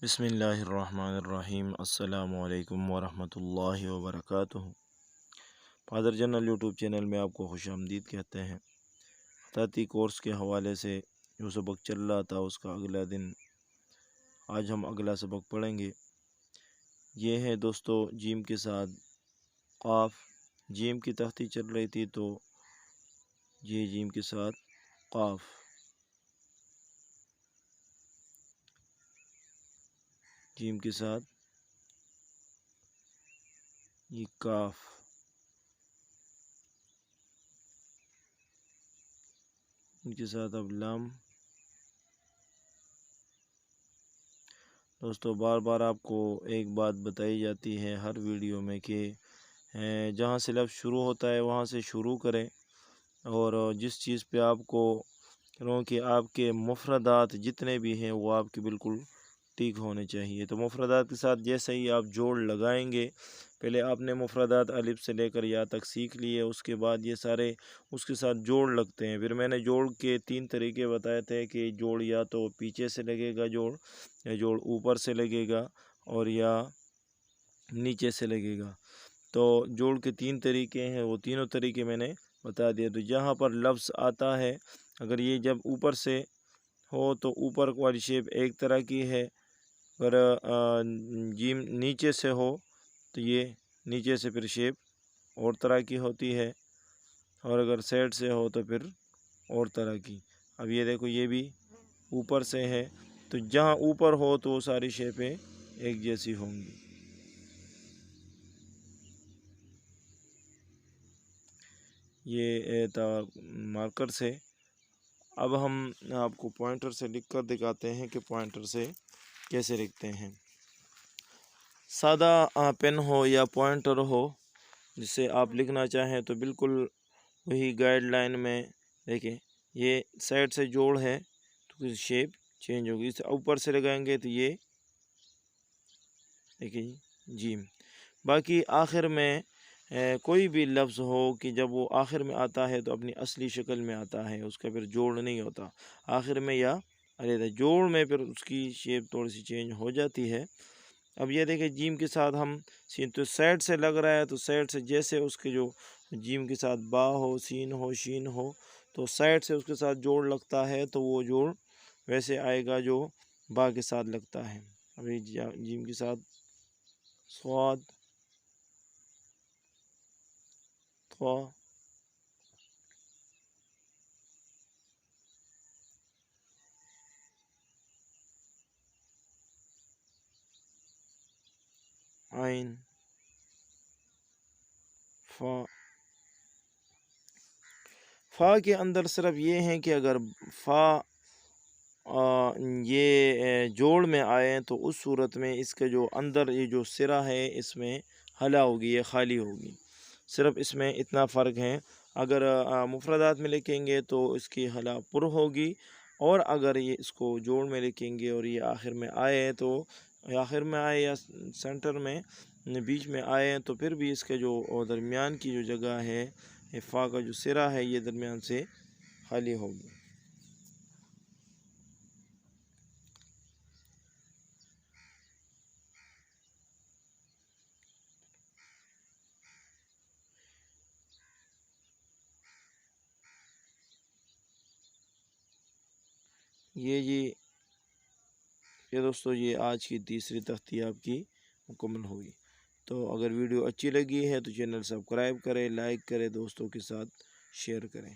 بسم اللہ الرحمن الرحیم۔ السلام علیکم ورحمۃ اللہ وبرکاتہ۔ فادر جنرل یوٹیوب چینل میں آپ کو خوش آمدید کہتے ہیں۔ خطاطی کورس کے حوالے سے جو سبق چل رہا تھا اس کا اگلا دن، آج ہم اگلا سبق پڑھیں گے۔ یہ ہے دوستو جیم کے ساتھ قاف۔ جیم کی تختی چل رہی تھی تو یہ جیم کے ساتھ قاف، جیم کے ساتھ یہ کاف، ان کے ساتھ اب لام۔ دوستو بار بار آپ کو ایک بات بتائی جاتی ہے ہر ویڈیو میں کہ جہاں سے لفظ شروع ہوتا ہے وہاں سے شروع کریں، اور جس چیز پہ آپ کو کہ آپ کے مفردات جتنے بھی ہیں وہ آپ کے بالکل ٹھیک ہونے چاہیے۔ تو مفردات کے ساتھ جیسے ہی آپ جوڑ لگائیں گے، پہلے آپ نے مفردات الف سے لے کر یا تک سیکھ لیے، اس کے بعد یہ سارے اس کے ساتھ جوڑ لگتے ہیں۔ پھر میں نے جوڑ کے 3 طریقے بتائے تھے کہ جوڑ یا تو پیچھے سے لگے گا جوڑ، یا جوڑ اوپر سے لگے گا، اور یا نیچے سے لگے گا۔ تو جوڑ کے 3 طریقے ہیں، وہ تینوں طریقے میں نے بتا دیا۔ تو جہاں پر لفظ آتا ہے، اگر یہ جب اوپر سے ہو تو اوپر والی شیپ ایک طرح کی ہے، اگر جیم نیچے سے ہو تو یہ نیچے سے پھر شیپ اور طرح کی ہوتی ہے، اور اگر سائڈ سے ہو تو پھر اور طرح کی۔ اب یہ دیکھو یہ بھی اوپر سے ہے، تو جہاں اوپر ہو تو وہ ساری شیپیں ایک جیسی ہوں گی۔ یہ تھا مارکر سے۔ اب ہم آپ کو پوائنٹر سے لکھ کر دکھاتے ہیں کہ پوائنٹر سے کیسے لکھتے ہیں۔ سادہ پین ہو یا پوائنٹر ہو جس سے آپ لکھنا چاہیں تو بالکل وہی گائیڈ لائن میں دیکھیں، یہ سائڈ سے جوڑ ہے تو شیپ چینج ہوگی، اس سے اوپر سے لگائیں گے تو یہ دیکھیں جیم۔ باقی آخر میں کوئی بھی لفظ ہو کہ جب وہ آخر میں آتا ہے تو اپنی اصلی شکل میں آتا ہے، اس کا پھر جوڑ نہیں ہوتا آخر میں یا علیحدہ، جوڑ میں پھر اس کی شیپ تھوڑی سی چینج ہو جاتی ہے۔ اب یہ دیکھیں جیم کے ساتھ ہم سین، تو سائڈ سے لگ رہا ہے تو سائڈ سے جیسے اس کے جو جیم کے ساتھ با ہو، سین ہو، شین ہو، تو سائڈ سے اس کے ساتھ جوڑ لگتا ہے تو وہ جوڑ ویسے آئے گا جو با کے ساتھ لگتا ہے۔ ابھی جیم کے ساتھ صاد، طا، عین، فا۔ فا کے اندر صرف یہ ہے کہ اگر فا یہ جوڑ میں آئے تو اس صورت میں اس کے جو اندر یہ جو سرہ ہے اس میں ہلا ہوگی، یہ خالی ہوگی، صرف اس میں اتنا فرق ہے۔ اگر مفردات میں لکھیں گے تو اس کی ہلا پر ہوگی، اور اگر یہ اس کو جوڑ میں لکھیں گے اور یہ آخر میں آئے تو آخر میں آئے یا سینٹر میں بیچ میں آئے تو پھر بھی اس کے جو درمیان کی جو جگہ ہے، فا کا جو سرہ ہے یہ درمیان سے خالی ہوگی۔ یہ دوستو یہ آج کی تیسری تختی آپ کی مکمل ہوئی۔ تو اگر ویڈیو اچھی لگی ہے تو چینل سبسکرائب کریں، لائک کریں، دوستوں کے ساتھ شیئر کریں۔